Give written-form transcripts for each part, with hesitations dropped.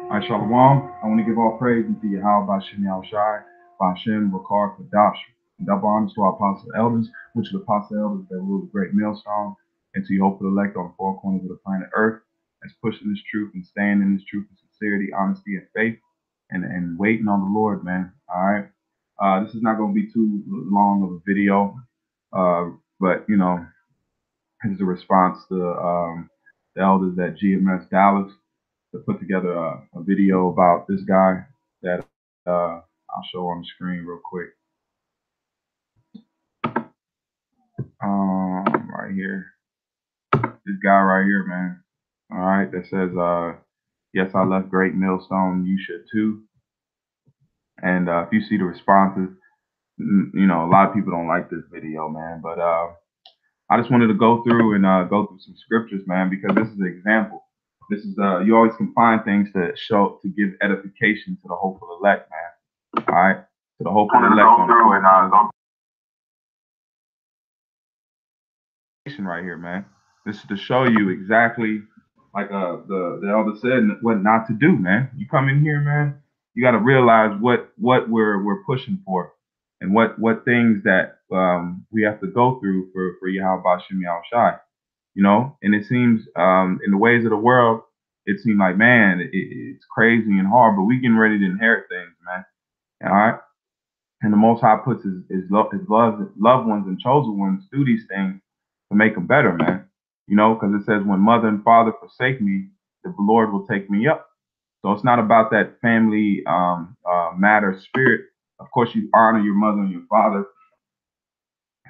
All right, Shalom. I want to give all praise to Yahweh Bashem Yahushai, Bashem Bakar Kadash, and double honors to our apostle elders, which are the apostle elders that rule the great millstone, and to your hopeful elect on the four corners of the planet Earth, that's pushing this truth and staying in this truth with sincerity, honesty, and faith, and waiting on the Lord, man. All right. This is not going to be too long of a video, but this is a response to the elders at GMS Dallas to put together a video about this guy that I'll show on the screen real quick. Right here, this guy right here, man. All right, that says, "Yes, I left Great Millstone. You should too." And if you see the responses, a lot of people don't like this video, man. But I just wanted to go through and go through some scriptures, man, because this is an example. This is you always can find things to show to give edification to the hopeful elect, man. All right, to the hopeful elect on the right here, man. This is to show you exactly like the elder said what not to do, man. You come in here, man. You got to realize what we're pushing for, and what things that we have to go through for Yahweh Bashem Yahushai. And it seems in the ways of the world, it seems like, man, it's crazy and hard, but we getting ready to inherit things, man. All right. And the Most High puts his loved ones and chosen ones through these things to make them better, man. Because it says, when mother and father forsake me, the Lord will take me up. So it's not about that family matter spirit. Of course, you honor your mother and your father.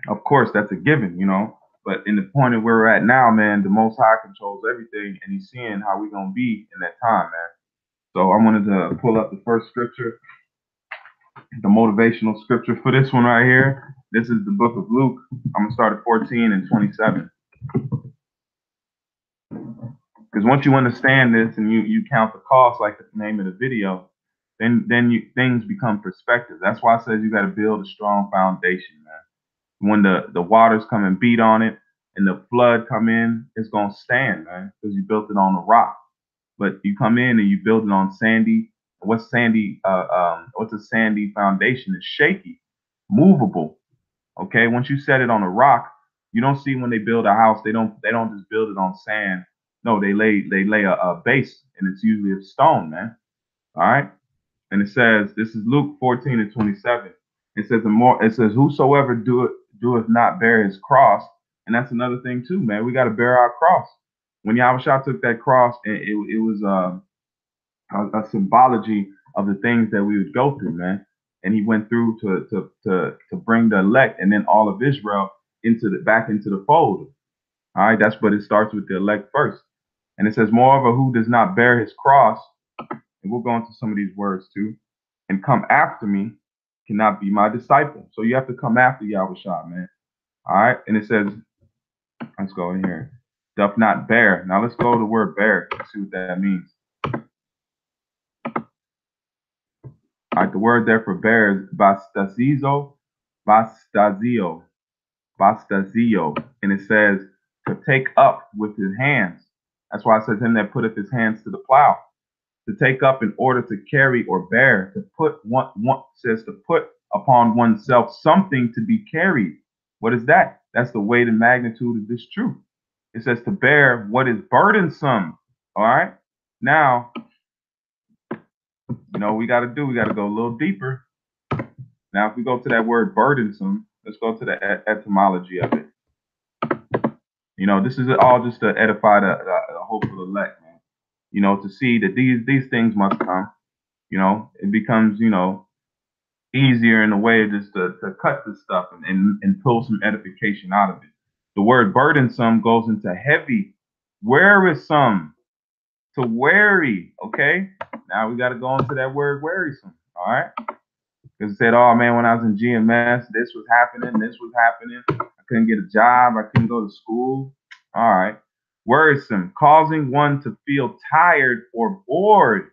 Of course, that's a given. But in the point of where we're at now, man, the Most High controls everything, and He's seeing how we're gonna be in that time, man. So I wanted to pull up the first scripture, the motivational scripture for this one right here. This is the book of Luke. I'm gonna start at 14 and 27. Because once you understand this and you count the cost, like the name of the video, then things become perspective. That's why I says you got to build a strong foundation, man. When the waters come and beat on it and the flood come in, it's gonna stand, man, because you built it on a rock. But you come in and you build it on sandy. What's sandy? What's a sandy foundation? It's shaky, movable. Okay, once you set it on a rock, you don't see when they build a house, they don't just build it on sand. No, they lay a base, and it's usually of stone, man. All right, and it says, this is Luke 14 and 27. It says whosoever doeth not bear his cross, and that's another thing too, man. We got to bear our cross. When Yahushua took that cross, it was a symbology of the things that we would go through, man. And he went through to bring the elect and then all of Israel back into the fold. All right, that's but it starts with the elect first. And it says, moreover, who does not bear his cross, and we'll go into some of these words too, and come after me, cannot be my disciple. So you have to come after Yahushua, man. All right, and it says, let's go in here, doth not bear. Now let's go to the word bear and see what that means. All right, the word there for bear is bastazio, and it says to take up with his hands. That's why it says him that putteth his hands to the plow. To take up in order to carry or bear, to put one says to put upon oneself something to be carried. What is that? That's the weight and magnitude of this truth. It says to bear what is burdensome. All right. Now, we got to go a little deeper. Now, if we go to that word burdensome, let's go to the etymology of it. This is all just to edify the hopeful elect, man. To see that these things must come. It becomes, easier in a way just to cut this stuff and pull some edification out of it. The word burdensome goes into heavy, wearisome, to weary. Okay, now we got to go into that word wearisome. All right, because it said, oh man, when I was in GMS, this was happening, I couldn't get a job, I couldn't go to school. All right, wearisome, causing one to feel tired or bored.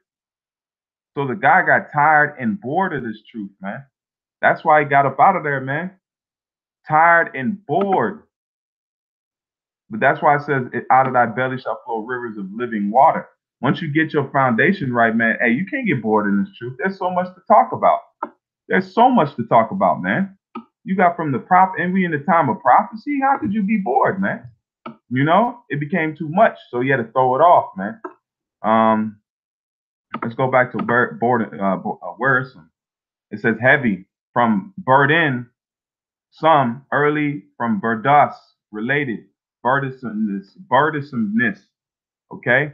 So the guy got tired and bored of this truth, man. That's why he got up out of there, man. Tired and bored. But that's why it says, out of thy belly shall flow rivers of living water. Once you get your foundation right, man, hey, you can't get bored in this truth. There's so much to talk about. There's so much to talk about, man. You got from the prophet, and we in the time of prophecy. How could you be bored, man? You know, it became too much, so you had to throw it off, man. Um, let's go back to worrisome. It says heavy from burden, some early from burdas, related, burdensomeness. Okay,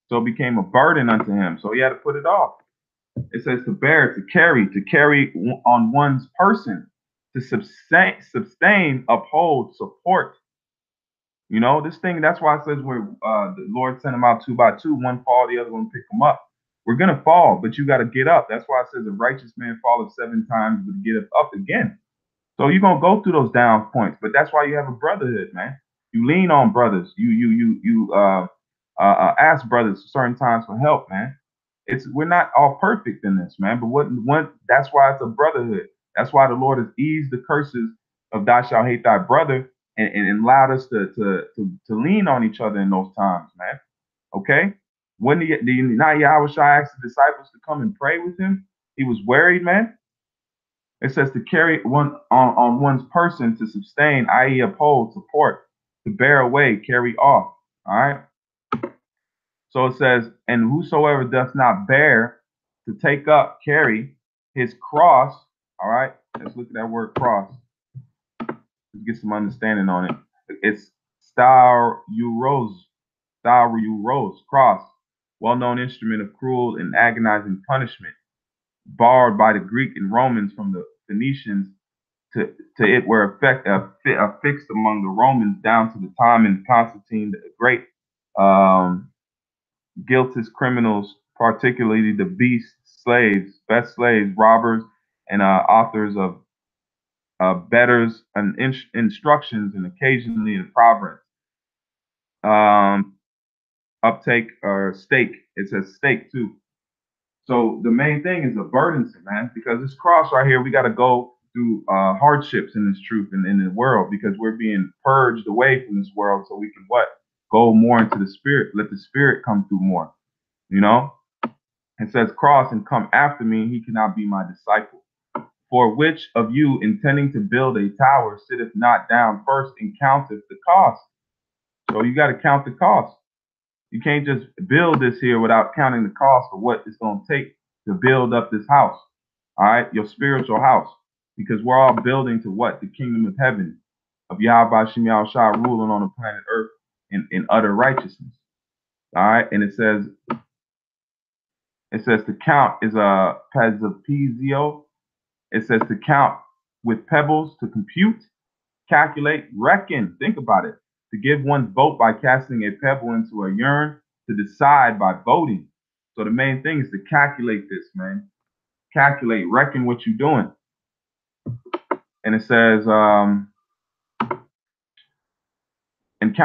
so it became a burden unto him, so he had to put it off. It says to bear, to carry on one's person, to sustain, uphold, support. You know, this thing, that's why it says where the Lord sent them out two by two, one fall, the other one pick them up. We're going to fall, but you got to get up. That's why it says a righteous man falleth 7 times, but get up again. So you're going to go through those down points, but that's why you have a brotherhood, man. You lean on brothers. You ask brothers certain times for help, man. We're not all perfect in this, man. But that's why it's a brotherhood. That's why the Lord has eased the curses of thou shalt hate thy brother and allowed us to lean on each other in those times, man. Okay? When not Yahweh asked the disciples to come and pray with him, he was worried, man. It says to carry one on one's person, to sustain, i.e., uphold, support, to bear away, carry off. All right. So it says, and whosoever does not bear, to take up, carry his cross. All right. Let's look at that word cross. Let's get some understanding on it. It's stauros, cross, well-known instrument of cruel and agonizing punishment, borrowed by the Greek and Romans from the Phoenicians to it were affixed among the Romans down to the time in Constantine the Great. Guiltless criminals, particularly the best slaves, robbers, and authors of betters and instructions, and occasionally in proverbs. Uptake or stake. It says stake too. So the main thing is a burdensome, man, because this cross right here, we got to go through hardships in this truth and in the world, because we're being purged away from this world so we can what? Go more into the spirit. Let the spirit come through more. You know? It says cross and come after me, he cannot be my disciple. For which of you intending to build a tower sitteth not down first and counteth the cost? So you got to count the cost. You can't just build this here without counting the cost of what it's going to take to build up this house. All right, your spiritual house, because we're all building to what? The kingdom of heaven, of Yahweh Shem Shah ruling on the planet Earth in utter righteousness. All right, and it says to count is a pezapizio. It says to count with pebbles, to compute, calculate, reckon. Think about it. To give one's vote by casting a pebble into a urn, to decide by voting. So the main thing is to calculate this, man. Calculate, reckon what you're doing. And it says, and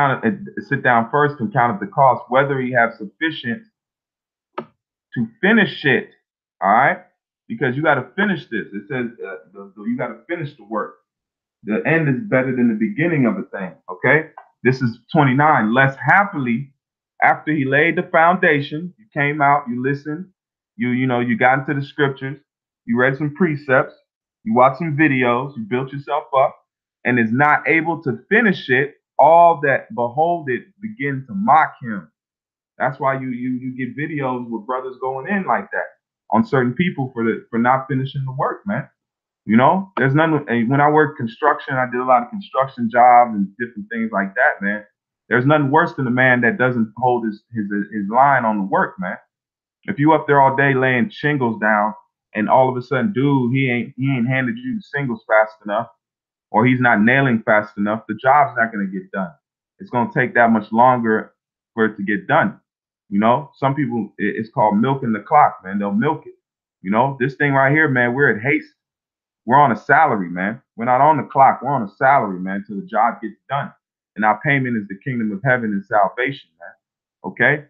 sit down first and count up the cost, whether he have sufficient to finish it. All right, because you got to finish this. It says you got to finish the work. The end is better than the beginning of a thing. Okay, this is 29. Less happily, after he laid the foundation, you came out, you listened, you got into the scriptures, you read some precepts, you watched some videos, you built yourself up, and is not able to finish it. All that behold it begin to mock him. That's why you get videos with brothers going in like that on certain people for not finishing the work, man. You know, there's none. When I worked construction, I did a lot of construction jobs and different things like that, man. There's nothing worse than a man that doesn't hold his line on the work, man. If you up there all day laying shingles down, and all of a sudden, dude, he ain't handed you the singles fast enough, or he's not nailing fast enough, the job's not gonna get done. It's gonna take that much longer for it to get done. You know, some people, it's called milking the clock, man. They'll milk it. You know, this thing right here, man, we're at haste. We're on a salary, man. We're not on the clock. We're on a salary, man, till the job gets done. And our payment is the kingdom of heaven and salvation, man. Okay?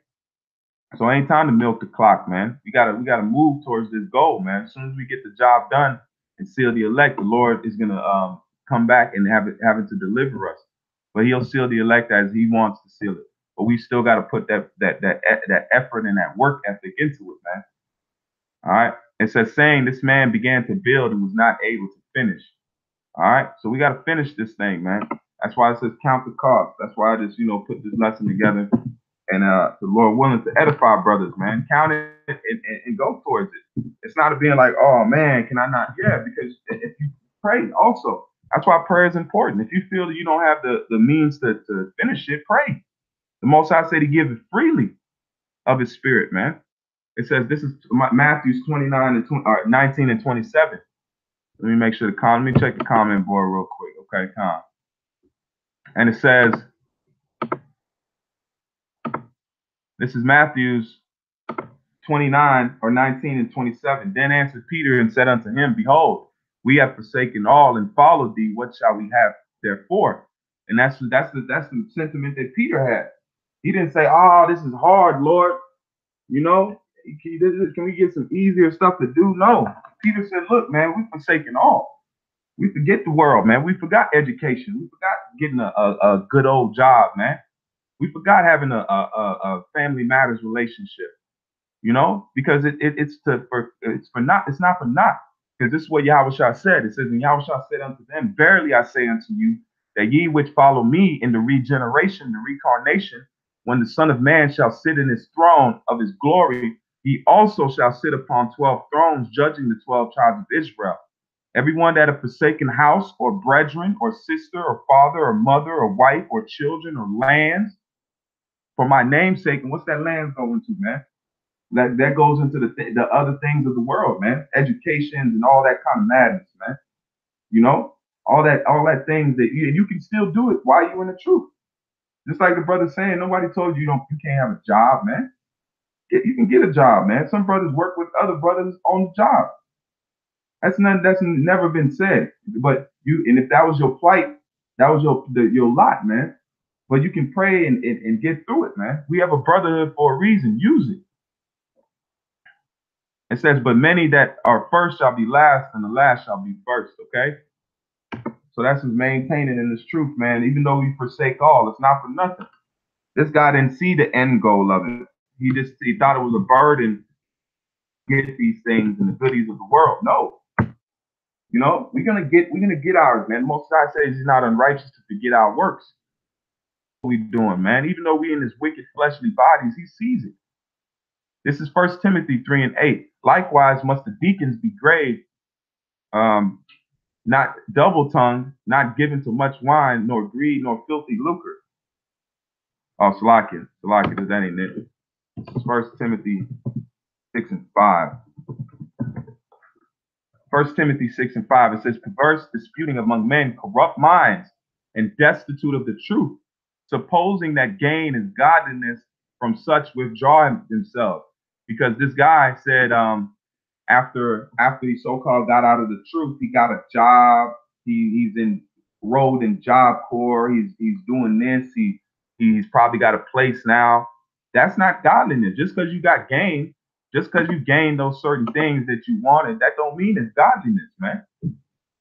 So ain't time to milk the clock, man. We gotta move towards this goal, man. As soon as we get the job done and seal the elect, the Lord is gonna come back and have it to deliver us. But he'll seal the elect as he wants to seal it. but we still got to put that effort and that work ethic into it, man. All right. It says, saying this man began to build and was not able to finish. All right. So we got to finish this thing, man. That's why it says count the cost. That's why I just, put this lesson together. And the Lord willing to edify brothers, man. Count it and go towards it. It's not being like, oh man, can I not? Yeah, because if you pray also. That's why prayer is important. If you feel that you don't have the means to finish it, pray. The Most High said He gives it freely of His Spirit, man. It says this is Matthew 19 and 27. Let me make sure let me check the comment board real quick. Okay, Con. And it says, this is Matthew's 29 or 19 and 27. Then answered Peter and said unto him, behold, we have forsaken all and followed thee. What shall we have therefore? And that's the sentiment that Peter had. He didn't say, oh, this is hard, Lord. Can we get some easier stuff to do? No. Peter said, look, man, we've forsaken all. We forget the world, man. We forgot education. We forgot getting a good old job, man. We forgot having a family matters relationship, because it's not for naught. Because this is what Yahushua said. It says, and Yahushua said unto them, verily I say unto you, that ye which follow me in the regeneration, the reincarnation, when the Son of Man shall sit in his throne of his glory, he also shall sit upon 12 thrones, judging the 12 tribes of Israel. Everyone that have forsaken house or brethren or sister or father or mother or wife or children or lands for my name's sake, and what's that land going to, man? That goes into the other things of the world, man. Education and all that kind of madness, man. All that things that you can still do it while you're in the truth. Just like the brother saying, nobody told you you can't have a job, man. You can get a job, man. Some brothers work with other brothers on the job. That's never been said. But and if that was your plight, that was your lot, man. But you can pray and get through it, man. We have a brotherhood for a reason. Use it. It says, but many that are first shall be last, and the last shall be first. Okay. So that's just maintaining in this truth, man. Even though we forsake all, it's not for nothing. This guy didn't see the end goal of it. He thought it was a burden to get these things and the goodies of the world. No. We're gonna get ours, man. Most High says he's not unrighteous to forget our works. What we doing, man? Even though we in this wicked fleshly bodies, he sees it. This is 1 Timothy 3 and 8. Likewise must the deacons be grave, not double-tongued, not given to much wine, nor greed, nor filthy lucre. Oh, Salakia, that ain't it. This is 1 Timothy 6 and 5. 1 Timothy 6 and 5, it says, perverse disputing among men, corrupt minds, and destitute of the truth, supposing that gain is godliness, from such withdraw themselves. Because this guy said, after he so-called got out of the truth, he got a job. He's enrolled in Job Corps. He's doing this. He's probably got a place now. That's not godliness. Just because you got gain, just because you gained those certain things that you wanted, that don't mean it's godliness, man.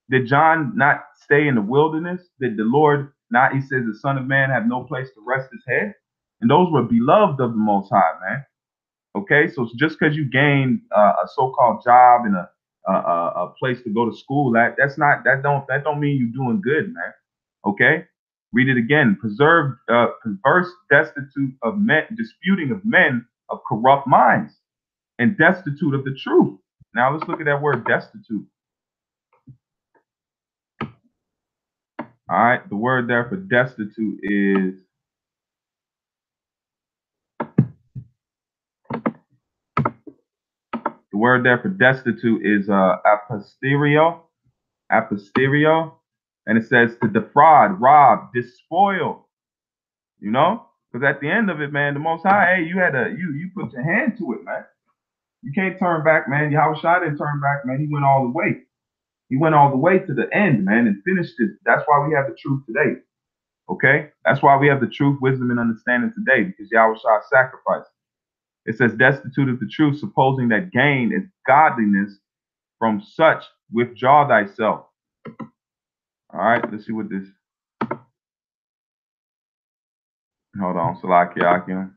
Did John not stay in the wilderness? Did the Lord not, he says, the Son of Man have no place to rest his head? And those were beloved of the Most High, man. Okay, so just because you gained a so-called job and a place to go to school, that don't mean you're doing good, man. Okay, read it again. Perverse, destitute of men, disputing of men of corrupt minds, and destitute of the truth. Now let's look at that word destitute. All right, the word there for destitute is aposterio, and it says to defraud, rob, despoil. Because at the end of it, man, the Most High, hey, you put your hand to it, man. You can't turn back, man. Yahushua didn't turn back, man. He went all the way. He went all the way to the end, man, and finished it. That's why we have the truth today. Okay? That's why we have the truth, wisdom, and understanding today, because Yahushua sacrificed. It says, destitute of the truth, supposing that gain is godliness, from such withdraw thyself. All right, let's see what this. Hold on, Salakia.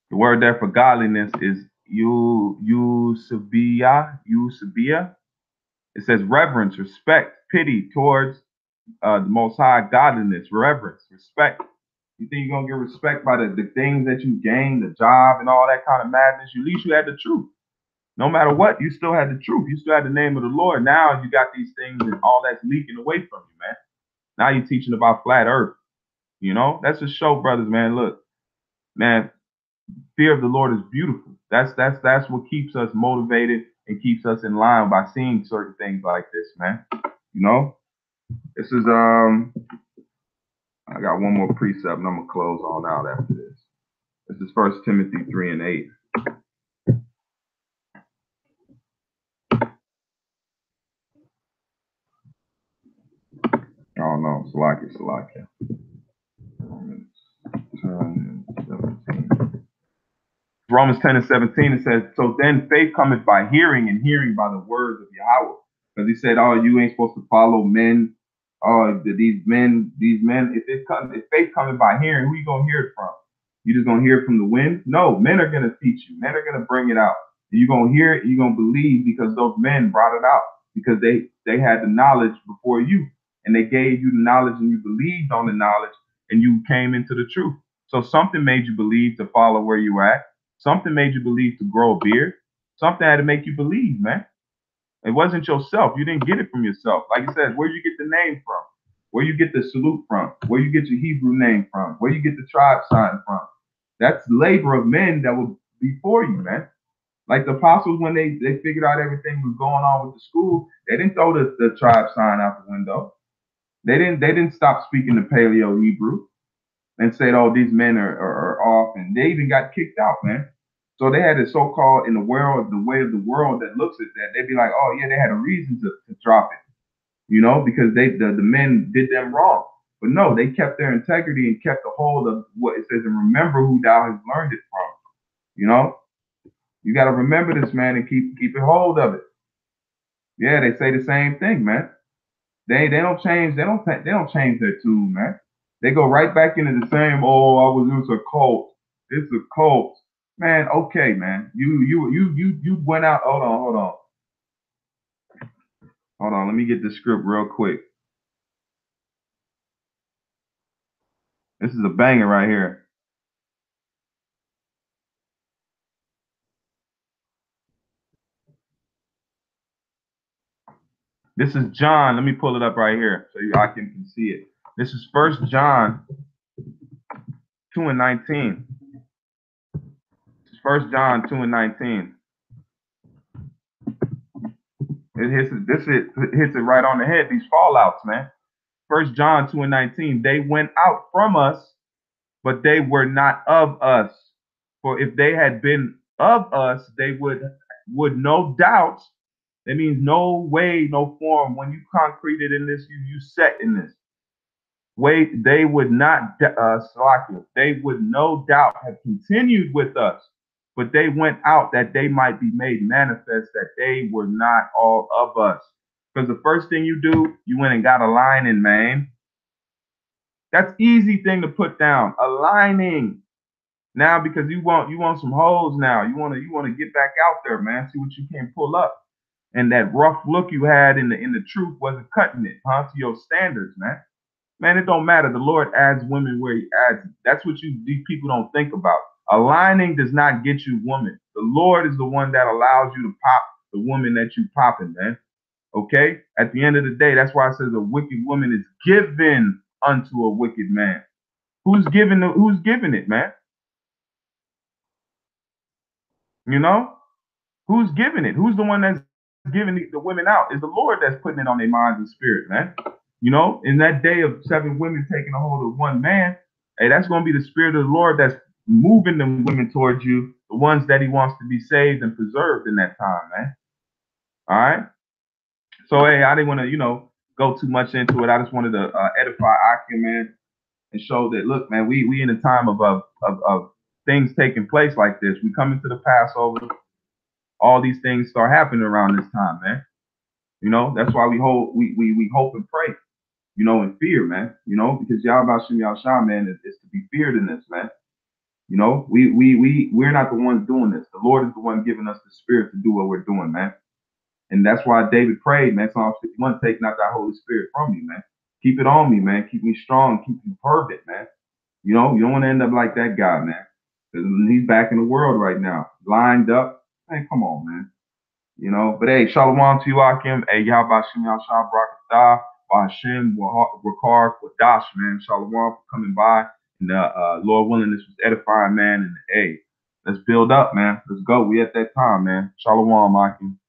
The word there for godliness is eusebia. It says reverence, respect, pity towards the Most High, godliness, reverence, respect. You think you're gonna get respect by the things that you gain, the job and all that kind of madness? At least you had the truth. No matter what, you still had the truth. You still had the name of the Lord. Now you got these things and all that's leaking away from you, man. Now you're teaching about flat earth. You know, that's a show, brothers, man. Look, man, fear of the Lord is beautiful. That's what keeps us motivated and keeps us in line by seeing certain things like this, man. You know, this is I got one more precept and I'm gonna close on out after this. This is 1 Timothy 3:8. Oh no, Salakia. Romans 10:17, it says, so then faith cometh by hearing, and hearing by the words of Yahweh. Because he said, oh, you ain't supposed to follow men. Oh, these men, if faith coming by hearing, who you gonna hear it from? You just gonna hear it from the wind? No, men are gonna teach you. Men are gonna bring it out. And you're gonna hear it, you're gonna believe because those men brought it out. Because they had the knowledge before you. And they gave you the knowledge and you believed on the knowledge and you came into the truth. So something made you believe to follow where you at. Something made you believe to grow a beard. Something had to make you believe, man. It wasn't yourself. You didn't get it from yourself. Like I said, where you get the name from? Where you get the salute from? Where you get your Hebrew name from? Where you get the tribe sign from? That's labor of men that was before you, man. Like the apostles, when they figured out everything was going on with the school, they didn't throw the tribe sign out the window. They didn't stop speaking the Paleo Hebrew and said, oh, these men are off, and they even got kicked out, man. So they had a so-called in the world, the way of the world that looks at that, they'd be like, oh yeah, they had a reason to drop it, you know, because the men did them wrong. But no, they kept their integrity and kept a hold of what it says, and remember who thou hast learned it from. You know, you got to remember this, man, and keep a hold of it. Yeah, they say the same thing, man. They don't change. They don't change their tune, man. They go right back into the same. Oh, it was a cult. It's a cult, man. Okay, man. You went out. Hold on. Let me get the script real quick. This is a banger right here. This is John. Let me pull it up right here so I can see it. This is 1 John 2:19. 1 John 2:19. This hits it right on the head. These fallouts, man. 1 John 2:19. They went out from us, but they were not of us. For if they had been of us, they would no doubt. That means no way, no form. When you concreted in this, you set in this way. They would not, they would no doubt have continued with us, but they went out that they might be made manifest that they were not all of us. Because the first thing you do, you went and got a lining, man. That's easy thing to put down. Aligning. Now because you want some holes now. You want to get back out there, man. See what you can pull up. And that rough look you had in the truth wasn't cutting it, huh? To your standards, man. Man, it don't matter. The Lord adds women where he adds it. That's what these people don't think about. Aligning does not get you woman. The Lord is the one that allows you to pop the woman that you popping, man. Okay? At the end of the day, that's why it says a wicked woman is given unto a wicked man. Who's giving it, man? You know? Who's giving it? Who's the one that's giving the women out? It's the Lord that's putting it on their minds and spirit, man. You know, in that day of 7 women taking a hold of one man, hey, that's going to be the spirit of the Lord that's moving them women towards you, the ones that he wants to be saved and preserved in that time, man. All right. So, hey, I didn't want to, go too much into it. I just wanted to edify Akim, man, and show that, look, man, we in a time of things taking place like this. We come into the Passover. All these things start happening around this time, man. You know, that's why we hope and pray, you know, in fear, man. You know, because Yahweh Shem Yahshua, man, is to be feared in this, man. You know, we're not the ones doing this. The Lord is the one giving us the spirit to do what we're doing, man. And that's why David prayed, man, Psalm 51, take not thy Holy Spirit from me, man. Keep it on me, man. Keep me strong. Keep me fervent, man. You know, you don't want to end up like that guy, man. Because he's back in the world right now, lined up. Man, come on, man. You know, but hey, Shalom to you, Akim. Hey, Yahweh Shem Yahshua Barakatah, Hashem, Wakar, Wadash, man. Shalom for coming by. And Lord willing, this was edifying, man. And hey, let's build up, man. Let's go. We at that time, man. Shalom, Akim.